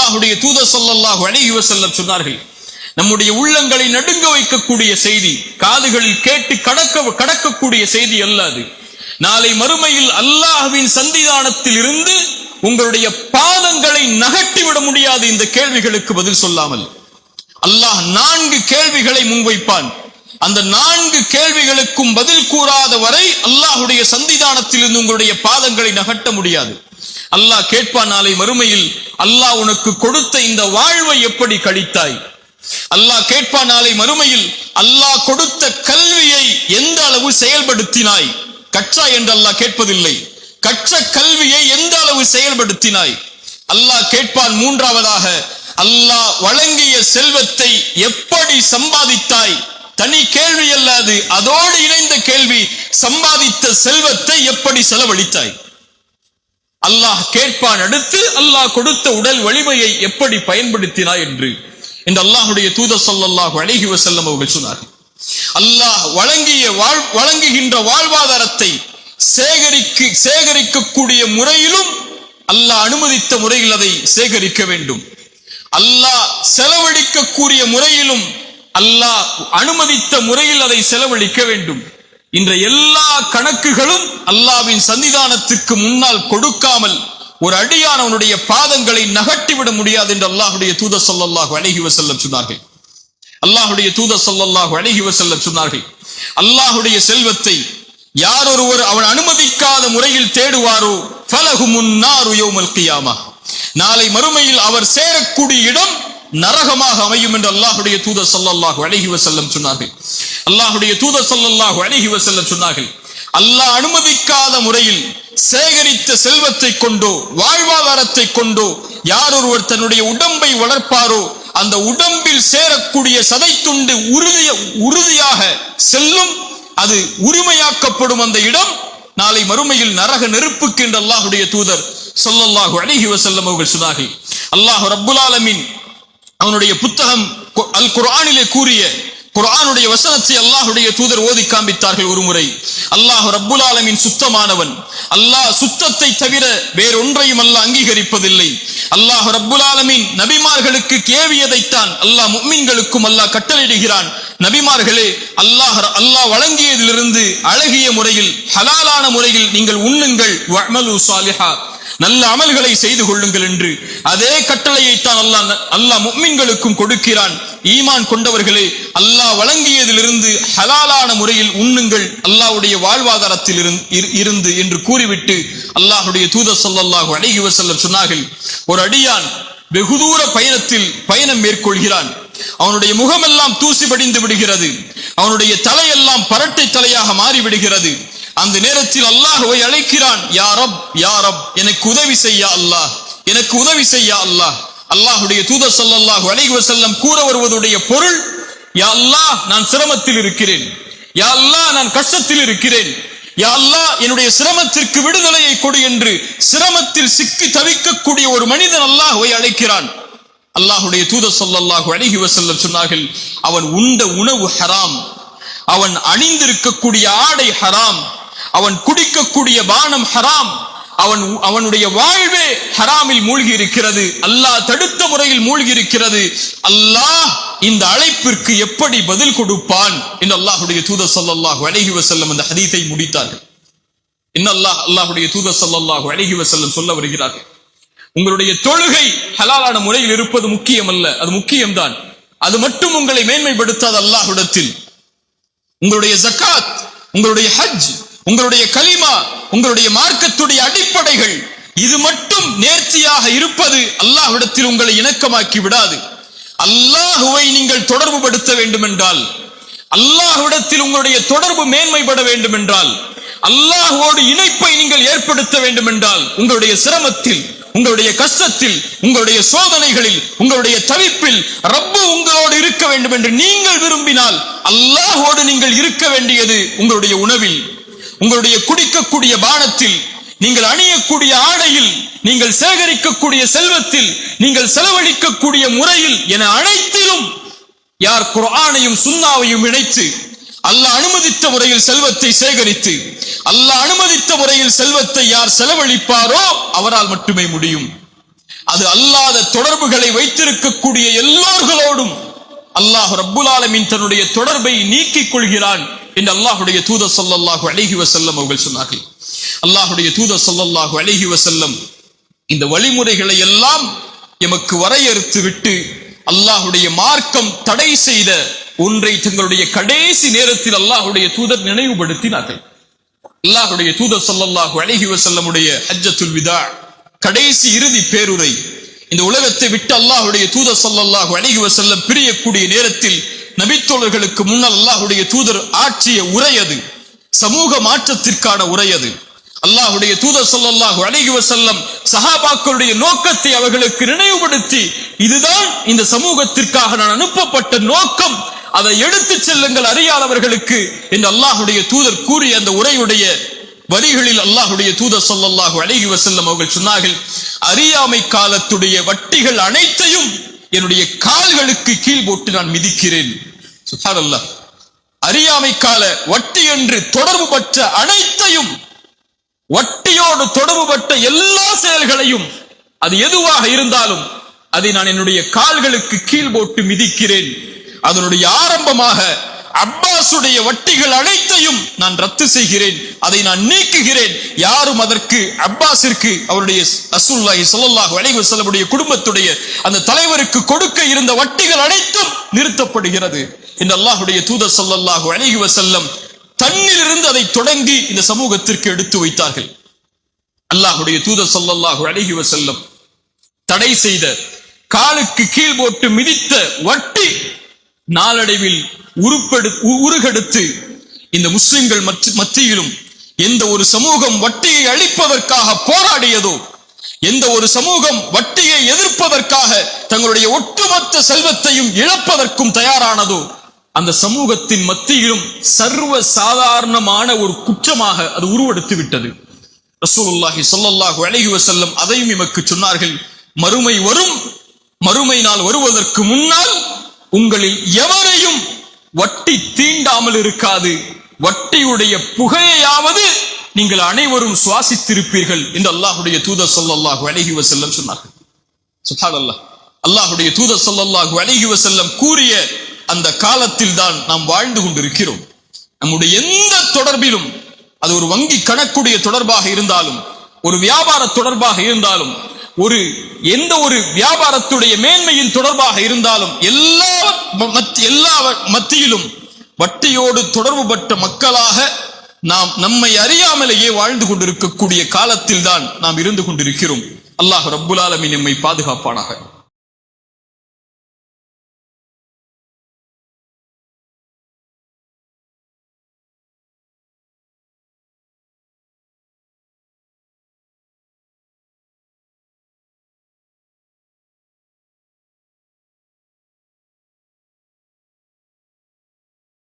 அல்லாஹ்வுடைய தூதர் ஸல்லல்லாஹு அலைஹி வஸல்லம் சொன்னார்கள், நம்முடைய உள்ளங்களை நடுங்க வைக்கக்கூடிய செய்தி, காதுகளில் கேட்டு கடக்கக்கூடிய செய்தி அல்ல அது. நாளை மறுமையில் அல்லாஹ்வின் சன்னிதானத்தில் இருந்து உங்களுடைய பாதங்களை நகட்டிவிட முடியாது இந்த கேள்விகளுக்கு பதில் சொல்லாமல். அல்லாஹ் 4 கேள்விகளை முன்வைப்பான். அந்த 4 கேள்விகளுக்கும் பதில் கூறாத வரை அல்லாஹ்வுடைய சன்னிதானத்தில் இருந்து உங்களுடைய பாதங்களை நகட்ட முடியாது. அல்லாஹ் கேட்பான் நாளை மறுமையில், அல்லாஹ் உனக்கு கொடுத்த இந்த வாழ்வை எப்படி கழித்தாய்? அல்லாஹ் கேட்பான் நாளை மறுமையில், அல்லாஹ் கொடுத்த கல்வியை எந்த அளவு செயல்படுத்தினாய்? கற்றாய் என்று அல்லாஹ் கேட்பதில்லை, கற்ற கல்வியை எந்த அளவு செயல்படுத்தினாய்? அல்லாஹ் கேட்பான் மூன்றாவதாக, அல்லாஹ் வழங்கிய செல்வத்தை எப்படி சம்பாதித்தாய்? தனி கேள்வி அல்லாது, அதோடு இணைந்த கேள்வி, சம்பாதித்த செல்வத்தை எப்படி செலவழித்தாய்? அல்லாஹ் கேட்பான் அடுத்து, அல்லாஹ் கொடுத்த உடல் வலிமையை எப்படி பயன்படுத்தினாய் என்று அல்லாஹ்வுடைய தூதர் ஸல்லல்லாஹு அலைஹி வஸல்லம் அவர்கள் சொன்னார்கள். அல்லாஹ் வழங்குகின்ற வாழ்வாதாரத்தை சேகரிக்கக்கூடிய முறையிலும் அல்லாஹ் அனுமதித்த முறையில் அதை சேகரிக்க வேண்டும். அல்லாஹ் செலவழிக்கக்கூடிய முறையிலும் அல்லாஹ் அனுமதித்த முறையில் அதை செலவழிக்க வேண்டும். இன்ற எல்லா கணக்குகளும் அல்லாஹ்வின் சன்னிதானத்திற்கு முன்னால் கொடுக்காமல் ஒரு அடியான் அவனுடைய பாதங்களை நகட்டிவிட முடியாது என்று அல்லாஹ்வுடைய தூதர் ஸல்லல்லாஹு அலைஹி வஸல்லம் சொன்னார்கள். அல்லாஹ்வுடைய தூதர் ஸல்லல்லாஹு அலைஹி வஸல்லம் சொன்னார்கள், அல்லாஹ்வுடைய செல்வத்தை யார் ஒருவர் அவன் அனுமதிக்காத முறையில் தேடுவாரோ ஃபலஹுமுன் நாரு யௌமல் கியாமah, நாளை மறுமையில் அவர் சேரக்கூடிய இடம் நரகமாக அமையும் என்று அல்லாஹ்வுடைய தூதர் ஸல்லல்லாஹு அலைஹி வஸல்லம் சொன்னார்கள். அல்லாஹ்வுடைய தூதர் ஸல்லல்லாஹு அலைஹி வஸல்லம் சொன்னார்கள், அல்லாஹ் அனுமதிக்காத முறையில் சேகரித்த செல்வத்தை கொண்டோ வாழ்வாதாரத்தை கொண்டோ யார் ஒருவர் தன்னுடைய உடம்பை வளர்ப்பாரோ அந்த உடம்பில் சேரக்கூடிய சதை துண்டு உறுதியாக செல்லும், அது உரிமையாக்கப்படும். அந்த இடம் நாளை மறுமையில் நரக நெருப்புக்கு என்று அல்லாஹ்வுடைய தூதர் ஸல்லல்லாஹு அலைஹி வஸல்லம் அவர்கள் சொன்னார்கள். அல்லாஹ் ரப்புல் ஆலமீன் அவனுடைய புத்தகம் அல் குர்ஆனிலே கூறிய குர்ஆனுடைய வசனத்தை அல்லாஹ்வுடைய தூதர் ஓதி காண்பித்தார்கள். ஒரு முறை அல்லாஹ் ரப்புல் ஆலமீன் சுத்தமானவன், அல்லாஹ் சுத்தத்தை தவிர வேறொன்றையும் அல்லாஹ் அங்கீகரிப்பதில்லை. அல்லாஹ் ரப்புல் ஆலமீன் நபிமார்களுக்கு கேவியதைத்தான் அல்லாஹ் முஃமின்களுக்கும் அல்லாஹ் கட்டளையிடுகிறான். நபிமார்களே, அல்லாஹ் வழங்கியதிலிருந்து அழகிய முறையில் ஹலாலான முறையில் நீங்கள் உண்ணுங்கள், வஅமலு ஸாலிஹா, நல்ல அமல்களை செய்து கொள்ளுங்கள் என்று அதே கட்டளையைத்தான் அல்லாஹ் முஃமின்களுக்கும் கொடுக்கிறான். ஈமான் கொண்டவர்களே, அல்லாஹ் வழங்கியதிலிருந்து ஹலாலான முறையில் உண்ணுங்கள், அல்லாஹ்வுடைய வாழ்வாதாரத்தில் இருந்து என்று கூறிவிட்டு அல்லாஹ்வுடைய தூதர் ஸல்லல்லாஹு அலைஹி வஸல்லம் சொன்னார்கள், ஒரு அடியான் வெகு தூர பயணம் மேற்கொள்கிறான், அவனுடைய முகமெல்லாம் தூசி படிந்து விடுகிறது, அவனுடைய தலையெல்லாம் பரட்டை தலையாக மாறிவிடுகிறது. அந்த நேரத்தில் அல்லாஹ்வை அழைக்கிறான், யா ரப் யா ரப், எனக்கு உதவி செய்ய அல்லாஹ், எனக்கு உதவி செய்ய அல்லாஹ். அல்லாஹ்வுடைய தூதர் ஸல்லல்லாஹு அலைஹி வஸல்லம் கூற வருவதுடைய பொருள், யா அல்லாஹ் நான் சிரமத்தில் இருக்கிறேன், யா அல்லாஹ் நான் கஷ்டத்தில் இருக்கிறேன், யா அல்லாஹ் என்னுடைய சிரமத்திற்கு விடுதலையை கொடு என்று சிரமத்தில் சிக்கி தவிக்கக்கூடிய ஒரு மனிதன் அல்லாஹ்வை அழைக்கிறான். அல்லாஹ்வுடைய தூதர் ஸல்லல்லாஹு அலைஹி வஸல்லம் சொன்னார்கள், அவன் உண்ட உணவு ஹராம், அவன் அணிந்திருக்கக்கூடிய ஆடை ஹராம், அவன் குடிக்கக்கூடிய பானம் ஹராம், அவனுடைய வாழ்வே ஹராமில் மூழ்கி இருக்கிறது, அல்லாஹ் தடுத்த முறையில் மூழ்கி இருக்கிறது. அல்லாஹ் இந்த அழைப்பிற்கு எப்படி பதில் கொடுப்பான் என்று அல்லாஹ்வுடைய தூதர் ஸல்லல்லாஹு அலைஹி வஸல்லம் அந்த ஹதீஸை முடித்தார்கள். அல்லாஹ்வுடைய தூதர் ஸல்லல்லாஹு அலைஹி வஸல்லம் சொல்ல வருகிறார்கள், உங்களுடைய தொழுகை ஹலாலான முறையில் இருப்பது முக்கியம் அல்ல, அது முக்கியம்தான், அது மட்டும் உங்களை மேன்மைப்படுத்தாது அல்லாஹ்விடத்தில். உங்களுடைய ஜகாத், உங்களுடைய ஹஜ், உங்களுடைய கலிமா, உங்களுடைய மார்க்கத்துடைய அடிப்படைகள், இது மட்டும் நேர்த்தியாக இருப்பது அல்லாஹ்விடத்தில் உங்களை இணக்கமாக்கி விடாது. அல்லாஹ்வை நீங்கள் தொடர்பு படுத்த வேண்டும் என்றால், அல்லாஹ்விடத்தில் உங்களுடைய தொடர்பு மேன்மைப்பட வேண்டும் என்றால், அல்லாஹ்வோடு இணைப்பை நீங்கள் ஏற்படுத்த வேண்டும் என்றால், உங்களுடைய சிரமத்தில், உங்களுடைய கஷ்டத்தில், உங்களுடைய சோதனைகளில், உங்களுடைய தவிப்பில் ரப்பு உங்களோடு இருக்க வேண்டும் என்று நீங்கள் விரும்பினால், அல்லாஹ்வோடு நீங்கள் இருக்க வேண்டியது உங்களுடைய உணவில், உங்களுடைய குடிக்கக்கூடிய பானத்தில், நீங்கள் அணியக்கூடிய ஆடையில், நீங்கள் சேகரிக்கக்கூடிய செல்வத்தில், நீங்கள் செலவழிக்கக்கூடிய முறையில் என அனைத்திலும் யார் குர்ஆனையும் சுன்னாவையும் இணைத்து அல்லாஹ் அனுமதித்த முறையில் செல்வத்தை சேகரித்து அல்லாஹ் அனுமதித்த முறையில் செல்வத்தை யார் செலவழிப்பாரோ அவரால் மட்டுமே முடியும். அது அல்லாத தொடர்புகளை வைத்திருக்கக்கூடிய எல்லோர்களோடும் அல்லாஹ் ரப்புல் ஆலமீன் தன்னுடைய தொடர்பை நீக்கிக் கொள்கிறான் என்று அல்லாஹ்வுடைய தூதர் ஸல்லல்லாஹு அலைஹி வஸல்லம் அவர்கள் சொன்னார்கள். அல்லாஹ்வுடைய தூதர் ஸல்லல்லாஹு அலைஹி வஸல்லம் இந்த வழிமுறைகளை எல்லாம் எமக்கு வரையறுத்து விட்டு அல்லாஹ்வுடைய மார்க்கம் தடை செய்த ஒன்றை தங்களுடைய கடைசி நேரத்தில் அல்லாஹ்வுடைய தூதர் நினைவுபடுத்தினார்கள். அல்லாஹ்வுடைய தூதர் ஸல்லல்லாஹு அலைஹி வஸல்லமுடைய ஹஜ்ஜத்துல் விதா, கடைசி இறுதி பேருரை, இந்த உலகத்தை விட்டு அல்லாஹ்வுடைய தூதர் ஸல்லல்லாஹு அலைஹி வஸல்லம் பிரியக்கூடிய நேரத்தில் நபித்தோழர்களுக்கு முன்னால் அல்லாஹ்வுடைய தூதர் ஆற்றிய உரை அது, சமூக மாற்றத்திற்கான உரை அது. அல்லாஹ்வுடைய தூதர் ஸல்லல்லாஹு அலைஹி வஸல்லம் சஹாபாக்களுடைய நோக்கத்தை அவர்களுக்கு நினைவுபடுத்தி, இதுதான் இந்த சமூகத்திற்காக நான் அனுப்பப்பட்ட நோக்கம், அதை எடுத்துச் செல்லுங்கள் அறியாதவர்களுக்கு என்று அல்லாஹ்வுடைய தூதர் கூறிய அந்த உரையுடைய வரிகளில் அல்லாஹ்வுடைய தூதர் ஸல்லல்லாஹு அலைஹி வஸல்லம் அவர்கள் சொன்னார்கள், அறியாமை காலத்துடைய வட்டிகள் அனைத்தையும் என்னுடைய கால்களுக்கு கீழ் போட்டு நான் மிதிக்கிறேன். சுப்ஹானல்லாஹ். அறியாமை கால வட்டி என்று தொடர்பு பற்ற அனைத்தையும், வட்டியோடு தொடர்புபட்ட எல்லா செயல்களையும், அது எதுவாக இருந்தாலும் அதை நான் என்னுடைய கால்களுக்கு கீழ் போட்டு மிதிக்கிறேன். அதனுடைய ஆரம்பமாக அப்பாசுடைய வட்டிகள் அனைத்தையும் நான் ரத்து செய்கிறேன், அதை நான் நீக்குகிறேன். யாரும் அதற்கு அப்பாஸிற்கு அவருடைய ரசூலுல்லாஹி ஸல்லல்லாஹு அலைஹி வஸல்லமுடைய குடும்பத்துடைய அந்த தலைவருக்கு கொடுக்க இருந்த வட்டிகள் அனைத்தும் நிறுத்தப்படுகிறது என்று அல்லாஹ்வுடைய தூதர் ஸல்லல்லாஹு அலைஹி வஸல்லம் தன்னிலிருந்து அதை தொடங்கி இந்த சமூகத்திற்கு எடுத்து வைத்தார்கள். அல்லாஹ்வுடைய தூதர் ஸல்லல்லாஹு அலைஹி வஸல்லம் தடை செய்த, காலுக்கு கீழ் போட்டு மிதித்த வட்டி நாளடைவில் உருகெடுத்து இந்த முஸ்லிம்கள் மத்தியிலும் எந்த ஒரு சமூகம் வட்டியை அழிப்பதற்காக போராடியதோ, எந்த ஒரு சமூகம் வட்டியை எதிர்ப்பதற்காக தங்களுடைய ஒட்டுமொத்த செல்வத்தையும் இழப்பதற்கும் தயாரானதோ, அந்த சமூகத்தின் மத்தியிலும் சர்வ சாதாரணமான ஒரு குற்றமாக அது உருவெடுத்து விட்டது. ரசூலுல்லாஹி ஸல்லல்லாஹு அலைஹி வஸல்லம் அதையும் எமக்கு சொன்னார்கள், மறுமை வரும், மறுமை நாள் வருவதற்கு முன்னால் உங்களில் எவரையும் வட்டி தீண்டாமல் இருக்காது, வட்டியுடைய புகையாவது நீங்கள் அனைவரும் சுவாசித்திருப்பீர்கள் என்று அல்லாஹ்வுடைய தூதர் ஸல்லல்லாஹு அலைஹி வஸல்லம் சொன்னார்கள். சுப்ஹானல்லாஹ். அல்லாஹ்வுடைய தூதர் ஸல்லல்லாஹு அலைஹி வஸல்லம் கூறிய அந்த காலத்தில் தான் நாம் வாழ்ந்து கொண்டிருக்கிறோம். நம்முடைய எந்த தொடர்பிலும், அது ஒரு வங்கி கணக்குடைய தொடர்பாக இருந்தாலும், ஒரு வியாபார தொடர்பாக இருந்தாலும், எந்த ஒரு வியாபாரத்துடைய மேன்மையின் தொடர்பாக இருந்தாலும், எல்லா மத்தியிலும் வட்டியோடு தொடர்பு பட்ட மக்களாக நாம் நம்மை அறியாமலேயே வாழ்ந்து கொண்டிருக்கக்கூடிய காலத்தில் தான் நாம் இருந்து கொண்டிருக்கிறோம். அல்லாஹ் ரப்புல் ஆலமீன் நம்மை பாதுகாப்பானாக.